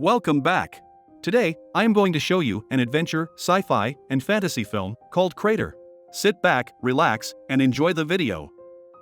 Welcome back. Today, I am going to show you an adventure, sci-fi, and fantasy film called Crater. Sit back, relax, and enjoy the video.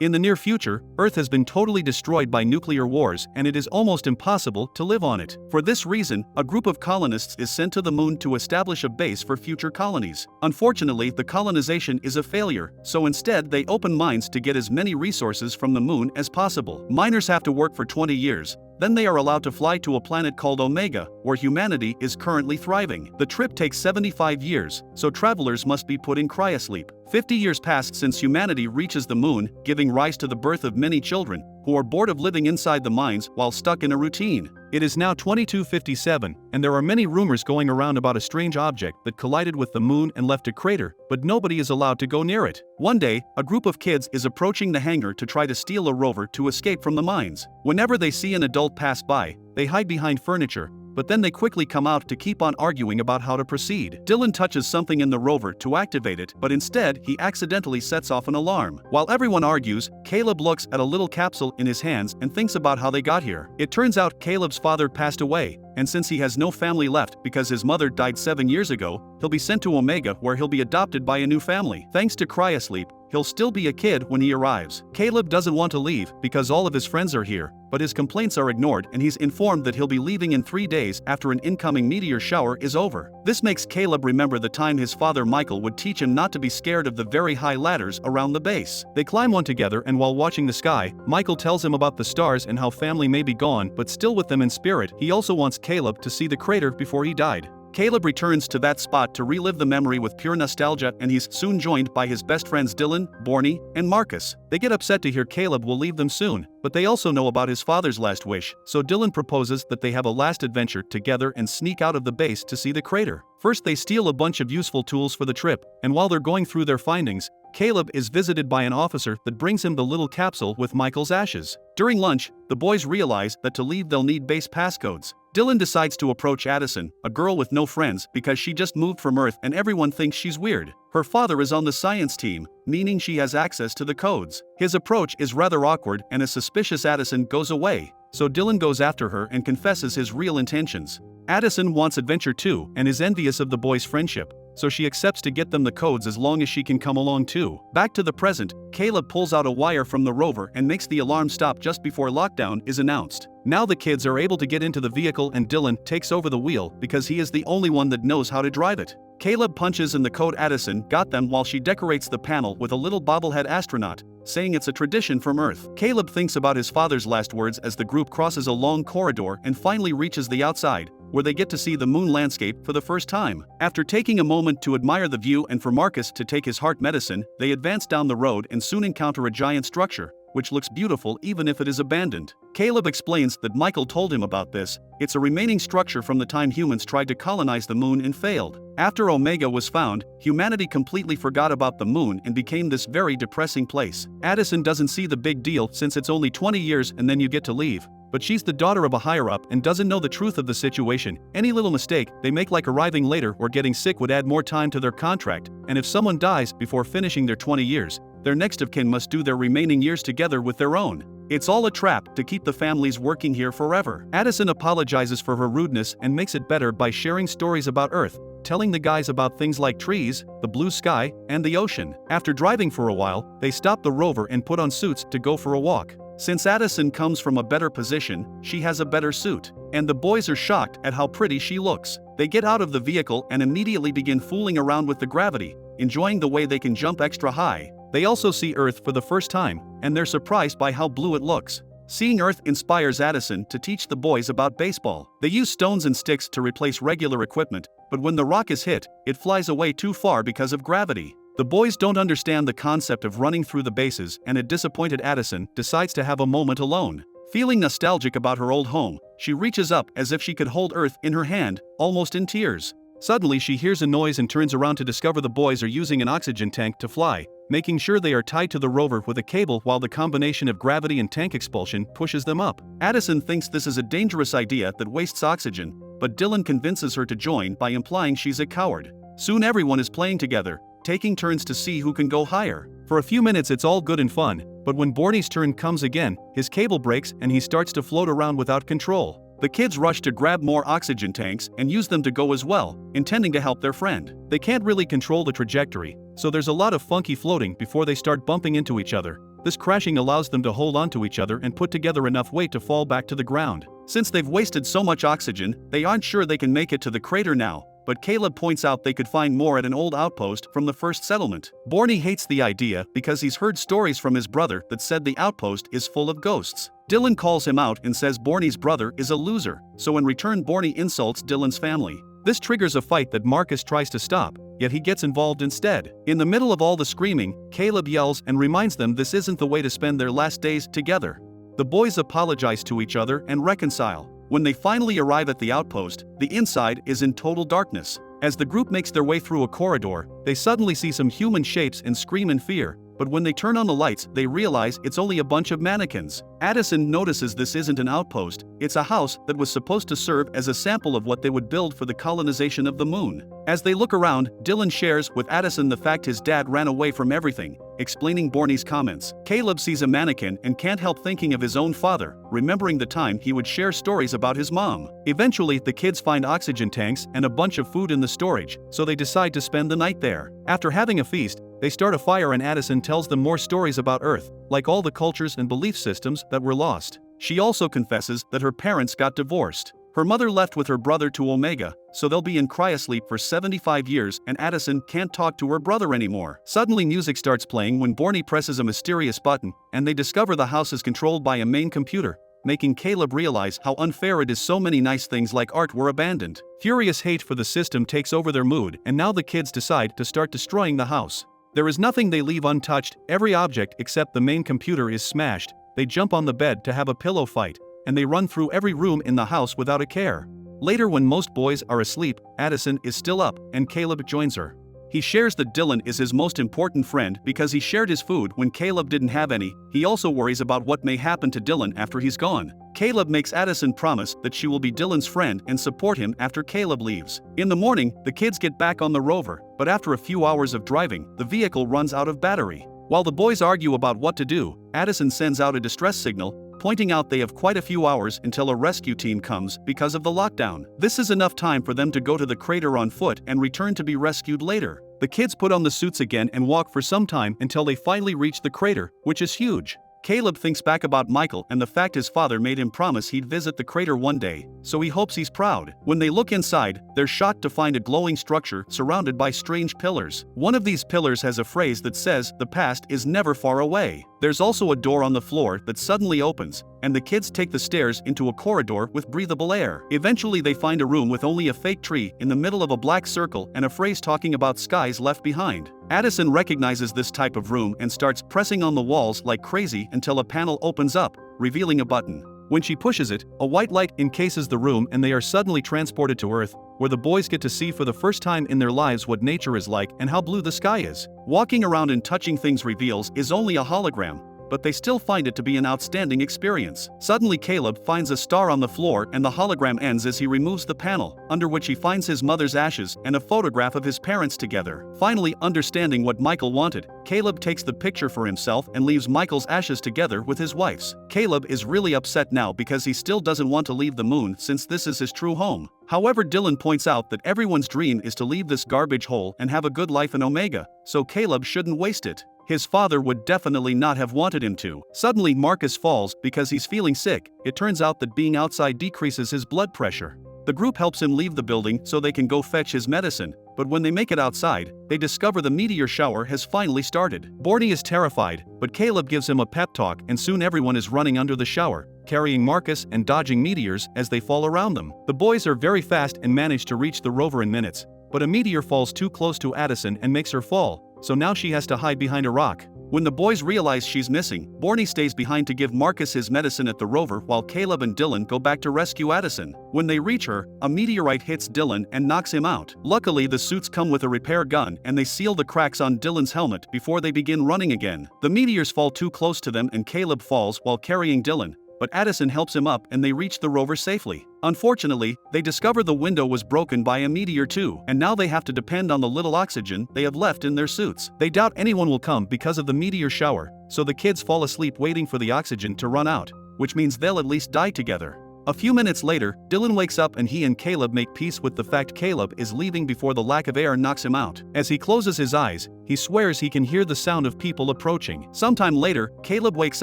In the near future, Earth has been totally destroyed by nuclear wars and it is almost impossible to live on it. For this reason, a group of colonists is sent to the moon to establish a base for future colonies. Unfortunately, the colonization is a failure, so instead they open mines to get as many resources from the moon as possible. Miners have to work for 20 years. Then they are allowed to fly to a planet called Omega, where humanity is currently thriving. The trip takes 75 years, so travelers must be put in cryosleep. 50 years pass since humanity reaches the moon, giving rise to the birth of many children, who are bored of living inside the mines while stuck in a routine. It is now 2257, and there are many rumors going around about a strange object that collided with the moon and left a crater, but nobody is allowed to go near it. One day, a group of kids is approaching the hangar to try to steal a rover to escape from the mines. Whenever they see an adult pass by, they hide behind furniture, but then they quickly come out to keep on arguing about how to proceed. Dylan touches something in the rover to activate it, but instead he accidentally sets off an alarm. While everyone argues, Caleb looks at a little capsule in his hands and thinks about how they got here. It turns out Caleb's father passed away, and since he has no family left because his mother died 7 years ago, he'll be sent to Omega where he'll be adopted by a new family. Thanks to cryosleep, he'll still be a kid when he arrives. Caleb doesn't want to leave because all of his friends are here, but his complaints are ignored and he's informed that he'll be leaving in 3 days after an incoming meteor shower is over. This makes Caleb remember the time his father Michael would teach him not to be scared of the very high ladders around the base. They climb one together, and while watching the sky, Michael tells him about the stars and how family may be gone but still with them in spirit. He also wants Caleb to see the crater before he died. Caleb returns to that spot to relive the memory with pure nostalgia, and he's soon joined by his best friends Dylan, Borny, and Marcus. They get upset to hear Caleb will leave them soon, but they also know about his father's last wish, so Dylan proposes that they have a last adventure together and sneak out of the base to see the crater. First they steal a bunch of useful tools for the trip, and while they're going through their findings, Caleb is visited by an officer that brings him the little capsule with Michael's ashes. During lunch, the boys realize that to leave they'll need base passcodes. Dylan decides to approach Addison, a girl with no friends, because she just moved from Earth and everyone thinks she's weird. Her father is on the science team, meaning she has access to the codes. His approach is rather awkward and a suspicious Addison goes away, so Dylan goes after her and confesses his real intentions. Addison wants adventure too and is envious of the boys' friendship, so she accepts to get them the codes as long as she can come along too. Back to the present, Caleb pulls out a wire from the rover and makes the alarm stop just before lockdown is announced. Now the kids are able to get into the vehicle and Dylan takes over the wheel because he is the only one that knows how to drive it. Caleb punches in the code Addison got them while she decorates the panel with a little bobblehead astronaut, saying it's a tradition from Earth. Caleb thinks about his father's last words as the group crosses a long corridor and finally reaches the outside, where they get to see the moon landscape for the first time. After taking a moment to admire the view and for Marcus to take his heart medicine, they advance down the road and soon encounter a giant structure, which looks beautiful even if it is abandoned. Caleb explains that Michael told him about this. It's a remaining structure from the time humans tried to colonize the moon and failed. After Omega was found, humanity completely forgot about the moon and became this very depressing place. Addison doesn't see the big deal since it's only 20 years and then you get to leave. But she's the daughter of a higher-up and doesn't know the truth of the situation. Any little mistake they make, like arriving later or getting sick, would add more time to their contract, and if someone dies before finishing their 20 years, their next of kin must do their remaining years together with their own. It's all a trap to keep the families working here forever. Addison apologizes for her rudeness and makes it better by sharing stories about Earth, telling the guys about things like trees, the blue sky, and the ocean. After driving for a while, they stop the rover and put on suits to go for a walk. Since Addison comes from a better position, she has a better suit, and the boys are shocked at how pretty she looks. They get out of the vehicle and immediately begin fooling around with the gravity, enjoying the way they can jump extra high. They also see Earth for the first time, and they're surprised by how blue it looks. Seeing Earth inspires Addison to teach the boys about baseball. They use stones and sticks to replace regular equipment, but when the rock is hit, it flies away too far because of gravity. The boys don't understand the concept of running through the bases, and a disappointed Addison decides to have a moment alone. Feeling nostalgic about her old home, she reaches up as if she could hold Earth in her hand, almost in tears. Suddenly she hears a noise and turns around to discover the boys are using an oxygen tank to fly, making sure they are tied to the rover with a cable while the combination of gravity and tank expulsion pushes them up. Addison thinks this is a dangerous idea that wastes oxygen, but Dylan convinces her to join by implying she's a coward. Soon everyone is playing together, taking turns to see who can go higher. For a few minutes it's all good and fun, but when Borny's turn comes again, his cable breaks and he starts to float around without control. The kids rush to grab more oxygen tanks and use them to go as well, intending to help their friend. They can't really control the trajectory, so there's a lot of funky floating before they start bumping into each other. This crashing allows them to hold onto each other and put together enough weight to fall back to the ground. Since they've wasted so much oxygen, they aren't sure they can make it to the crater now, but Caleb points out they could find more at an old outpost from the first settlement. Borny hates the idea because he's heard stories from his brother that said the outpost is full of ghosts. Dylan calls him out and says Borny's brother is a loser, so in return Borny insults Dylan's family. This triggers a fight that Marcus tries to stop, yet he gets involved instead. In the middle of all the screaming, Caleb yells and reminds them this isn't the way to spend their last days together. The boys apologize to each other and reconcile. When they finally arrive at the outpost, the inside is in total darkness. As the group makes their way through a corridor, they suddenly see some human shapes and scream in fear, but when they turn on the lights, they realize it's only a bunch of mannequins. Addison notices this isn't an outpost, it's a house that was supposed to serve as a sample of what they would build for the colonization of the moon. As they look around, Dylan shares with Addison the fact his dad ran away from everything, explaining Borny's comments. Caleb sees a mannequin and can't help thinking of his own father, remembering the time he would share stories about his mom. Eventually, the kids find oxygen tanks and a bunch of food in the storage, so they decide to spend the night there. After having a feast, they start a fire and Addison tells them more stories about Earth, like all the cultures and belief systems that were lost. She also confesses that her parents got divorced. Her mother left with her brother to Omega, so they'll be in cryosleep for 75 years and Addison can't talk to her brother anymore. Suddenly music starts playing when Borny presses a mysterious button, and they discover the house is controlled by a main computer, making Caleb realize how unfair it is so many nice things like art were abandoned. Furious hate for the system takes over their mood and now the kids decide to start destroying the house. There is nothing they leave untouched, every object except the main computer is smashed. They jump on the bed to have a pillow fight, and they run through every room in the house without a care. Later, when most boys are asleep, Addison is still up, and Caleb joins her. He shares that Dylan is his most important friend because he shared his food when Caleb didn't have any. He also worries about what may happen to Dylan after he's gone. Caleb makes Addison promise that she will be Dylan's friend and support him after Caleb leaves. In the morning, the kids get back on the rover, but after a few hours of driving, the vehicle runs out of battery. While the boys argue about what to do, Addison sends out a distress signal, pointing out they have quite a few hours until a rescue team comes because of the lockdown. This is enough time for them to go to the crater on foot and return to be rescued later. The kids put on the suits again and walk for some time until they finally reach the crater, which is huge. Caleb thinks back about Michael and the fact his father made him promise he'd visit the crater one day, so he hopes he's proud. When they look inside, they're shocked to find a glowing structure surrounded by strange pillars. One of these pillars has a phrase that says, "The past is never far away." There's also a door on the floor that suddenly opens, and the kids take the stairs into a corridor with breathable air. Eventually they find a room with only a fake tree in the middle of a black circle and a phrase talking about skies left behind. Addison recognizes this type of room and starts pressing on the walls like crazy until a panel opens up, revealing a button. When she pushes it, a white light encases the room and they are suddenly transported to Earth, where the boys get to see for the first time in their lives what nature is like and how blue the sky is. Walking around and touching things reveals is only a hologram, but they still find it to be an outstanding experience. Suddenly Caleb finds a star on the floor and the hologram ends as he removes the panel, under which he finds his mother's ashes and a photograph of his parents together. Finally, understanding what Michael wanted, Caleb takes the picture for himself and leaves Michael's ashes together with his wife's. Caleb is really upset now because he still doesn't want to leave the moon since this is his true home. However, Dylan points out that everyone's dream is to leave this garbage hole and have a good life in Omega, so Caleb shouldn't waste it. His father would definitely not have wanted him to. Suddenly Marcus falls because he's feeling sick. It turns out that being outside decreases his blood pressure. The group helps him leave the building so they can go fetch his medicine, but when they make it outside, they discover the meteor shower has finally started. Borny is terrified, but Caleb gives him a pep talk and soon everyone is running under the shower, carrying Marcus and dodging meteors as they fall around them. The boys are very fast and manage to reach the rover in minutes, but a meteor falls too close to Addison and makes her fall, so now she has to hide behind a rock. When the boys realize she's missing, Borny stays behind to give Marcus his medicine at the rover while Caleb and Dylan go back to rescue Addison. When they reach her, a meteorite hits Dylan and knocks him out. Luckily, the suits come with a repair gun and they seal the cracks on Dylan's helmet before they begin running again. The meteors fall too close to them and Caleb falls while carrying Dylan, but Addison helps him up and they reach the rover safely. Unfortunately, they discover the window was broken by a meteor too, and now they have to depend on the little oxygen they have left in their suits. They doubt anyone will come because of the meteor shower, so the kids fall asleep waiting for the oxygen to run out, which means they'll at least die together. A few minutes later, Dylan wakes up and he and Caleb make peace with the fact Caleb is leaving before the lack of air knocks him out. As he closes his eyes, he swears he can hear the sound of people approaching. Sometime later, Caleb wakes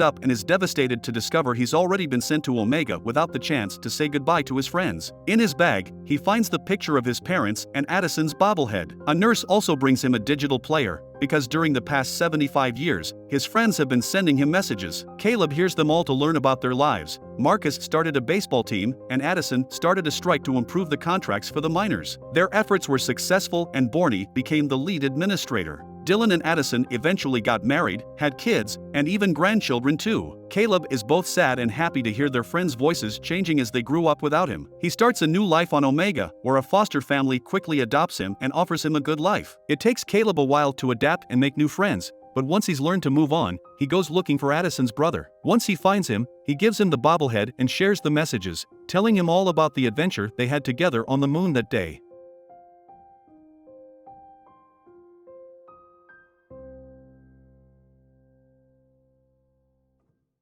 up and is devastated to discover he's already been sent to Omega without the chance to say goodbye to his friends. In his bag, he finds the picture of his parents and Addison's bobblehead. A nurse also brings him a digital player, because during the past 75 years, his friends have been sending him messages. Caleb hears them all to learn about their lives. Marcus started a baseball team, and Addison started a strike to improve the contracts for the miners. Their efforts were successful and Borney became the lead administrator. Dylan and Addison eventually got married, had kids, and even grandchildren too. Caleb is both sad and happy to hear their friends' voices changing as they grew up without him. He starts a new life on Omega, where a foster family quickly adopts him and offers him a good life. It takes Caleb a while to adapt and make new friends, but once he's learned to move on, he goes looking for Addison's brother. Once he finds him, he gives him the bobblehead and shares the messages, telling him all about the adventure they had together on the moon that day.